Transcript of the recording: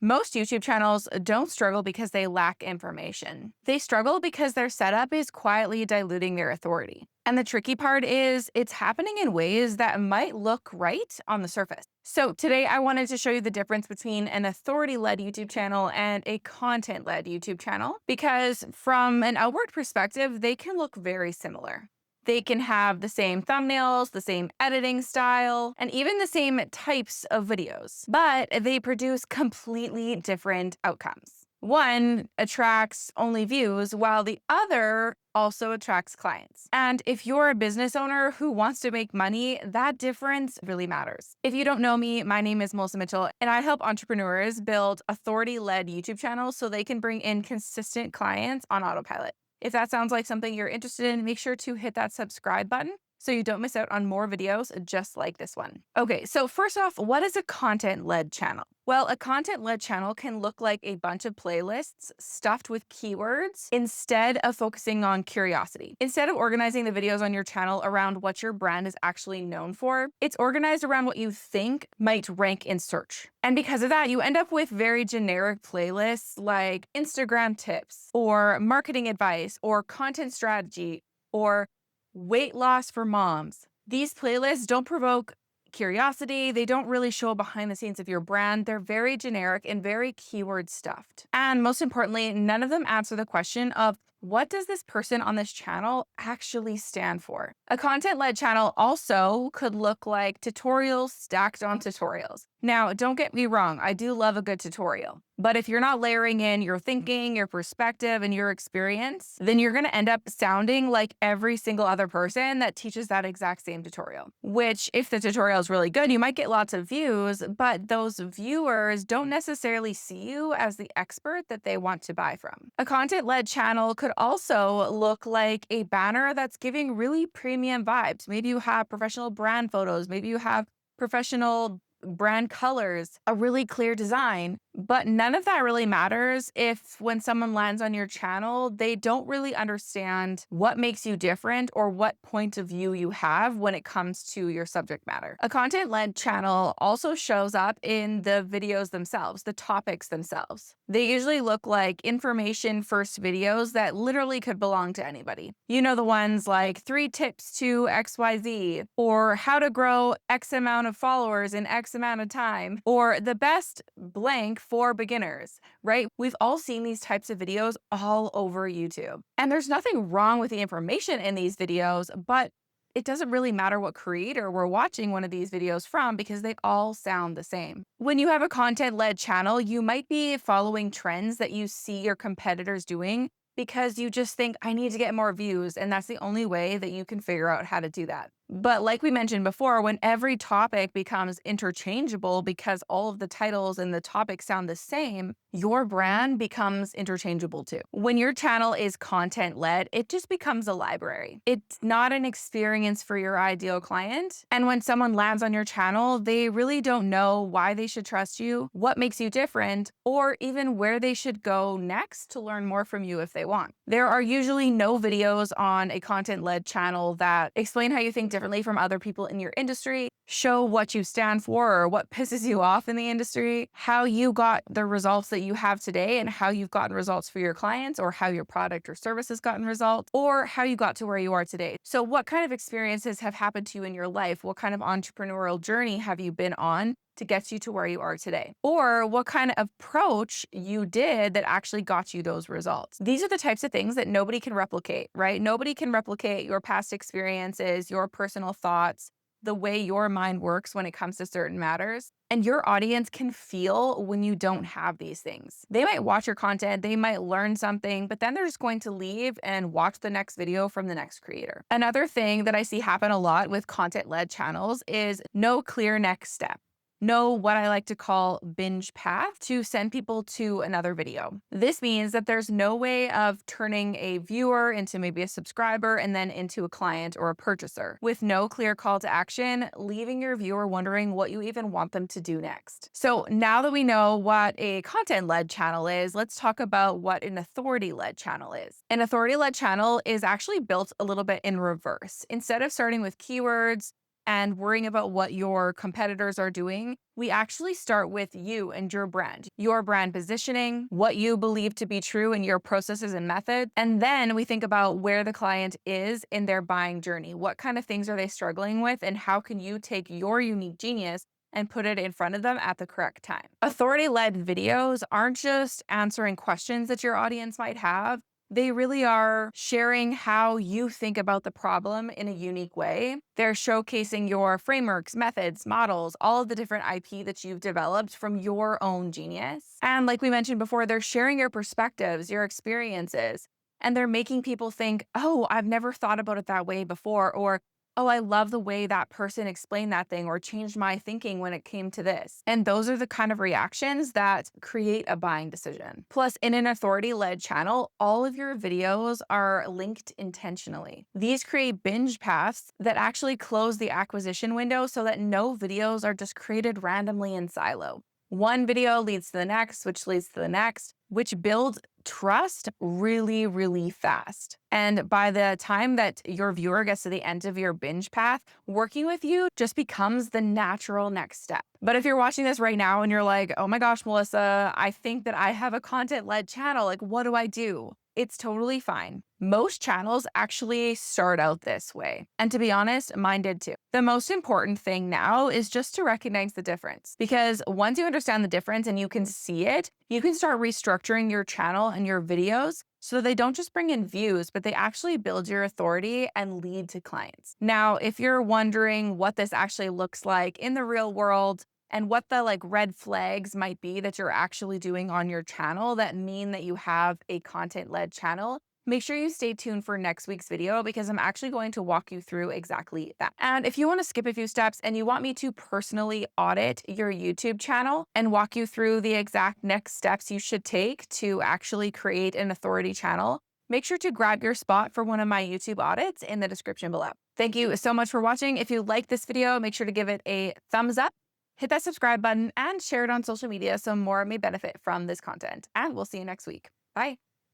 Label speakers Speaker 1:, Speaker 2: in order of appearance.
Speaker 1: Most YouTube channels don't struggle because they lack information. They struggle because their setup is quietly diluting their authority. And the tricky part is it's happening in ways that might look right on the surface. So today I wanted to show you the difference between an authority-led YouTube channel and a content-led YouTube channel, because from an outward perspective, they can look very similar. They can have the same thumbnails, the same editing style, and even the same types of videos, but they produce completely different outcomes. One attracts only views, while the other also attracts clients. And if you're a business owner who wants to make money, that difference really matters. If you don't know me, my name is Melissa Mitchell, and I help entrepreneurs build authority-led YouTube channels so they can bring in consistent clients on autopilot. If that sounds like something you're interested in, make sure to hit that subscribe button so you don't miss out on more videos just like this one. Okay, so first off, what is a content-led channel? Well, a content-led channel can look like a bunch of playlists stuffed with keywords instead of focusing on curiosity. Instead of organizing the videos on your channel around what your brand is actually known for, it's organized around what you think might rank in search. And because of that, you end up with very generic playlists like Instagram tips or marketing advice or content strategy or weight loss for moms. These playlists don't provoke curiosity. They don't really show behind the scenes of your brand. They're very generic and very keyword stuffed. And most importantly, none of them answer the question of, what does this person on this channel actually stand for? A content-led channel also could look like tutorials stacked on tutorials. Now, don't get me wrong, I do love a good tutorial. But if you're not layering in your thinking, your perspective, and your experience, then you're going to end up sounding like every single other person that teaches that exact same tutorial. Which, if the tutorial is really good, you might get lots of views, but those viewers don't necessarily see you as the expert that they want to buy from. A content-led channel could also look like a banner that's giving really premium vibes. Maybe you have professional brand photos, maybe you have professional brand colors, a really clear design, but none of that really matters if when someone lands on your channel, they don't really understand what makes you different or what point of view you have when it comes to your subject matter. A content-led channel also shows up in the videos themselves, the topics themselves. They usually look like information first videos that literally could belong to anybody. You know, the ones like 3 tips to XYZ, or how to grow X amount of followers in X amount of time, or the best blank for beginners, right? We've all seen these types of videos all over YouTube. And there's nothing wrong with the information in these videos, but it doesn't really matter what creator we're watching one of these videos from because they all sound the same. When you have a content-led channel, you might be following trends that you see your competitors doing because you just think, I need to get more views, and that's the only way that you can figure out how to do that. But like we mentioned before, when every topic becomes interchangeable because all of the titles and the topics sound the same, your brand becomes interchangeable too. When your channel is content-led, it just becomes a library. It's not an experience for your ideal client. And when someone lands on your channel, they really don't know why they should trust you, what makes you different, or even where they should go next to learn more from you if they want. There are usually no videos on a content-led channel that explain how you think differently from other people in your industry, show what you stand for or what pisses you off in the industry, how you got the results that you have today and how you've gotten results for your clients, or how your product or service has gotten results, or how you got to where you are today. So what kind of experiences have happened to you in your life? What kind of entrepreneurial journey have you been on to get you to where you are today? Or what kind of approach you did that actually got you those results? These are the types of things that nobody can replicate, right? Nobody can replicate your past experiences, your personal thoughts, the way your mind works when it comes to certain matters. And your audience can feel when you don't have these things. They might watch your content, they might learn something, but then they're just going to leave and watch the next video from the next creator. Another thing that I see happen a lot with content-led channels is no clear next step. No, what I like to call binge path to send people to another video. This means that there's no way of turning a viewer into maybe a subscriber and then into a client or a purchaser, with no clear call to action, leaving your viewer wondering what you even want them to do next. So now that we know what a content-led channel is, let's talk about what an authority-led channel is. An authority-led channel is actually built a little bit in reverse. Instead of starting with keywords, and worrying about what your competitors are doing, we actually start with you and your brand positioning, what you believe to be true in your processes and methods. And then we think about where the client is in their buying journey. What kind of things are they struggling with? And how can you take your unique genius and put it in front of them at the correct time? Authority-led videos aren't just answering questions that your audience might have. They really are sharing how you think about the problem in a unique way. They're showcasing your frameworks, methods, models, all of the different IP that you've developed from your own genius. And like we mentioned before, they're sharing your perspectives, your experiences, and they're making people think, oh, I've never thought about it that way before, or oh, I love the way that person explained that thing or changed my thinking when it came to this. And those are the kind of reactions that create a buying decision. Plus, in an authority-led channel, all of your videos are linked intentionally. These create binge paths that actually close the acquisition window so that no videos are just created randomly in silo. One video leads to the next, which leads to the next, which builds trust really, really fast. And by the time that your viewer gets to the end of your binge path, working with you just becomes the natural next step. But if you're watching this right now and you're like, oh my gosh, Melissa, I think that I have a content-led channel, like, what do I do? It's totally fine. Most channels actually start out this way. And to be honest, mine did too. The most important thing now is just to recognize the difference. Because once you understand the difference and you can see it, you can start restructuring your channel and your videos so they don't just bring in views, but they actually build your authority and lead to clients. Now, if you're wondering what this actually looks like in the real world, and what the red flags might be that you're actually doing on your channel that mean that you have a content-led channel, make sure you stay tuned for next week's video because I'm actually going to walk you through exactly that. And if you want to skip a few steps and you want me to personally audit your YouTube channel and walk you through the exact next steps you should take to actually create an authority channel, make sure to grab your spot for one of my YouTube audits in the description below. Thank you so much for watching. If you like this video, make sure to give it a thumbs up. Hit that subscribe button and share it on social media so more may benefit from this content. And we'll see you next week. Bye.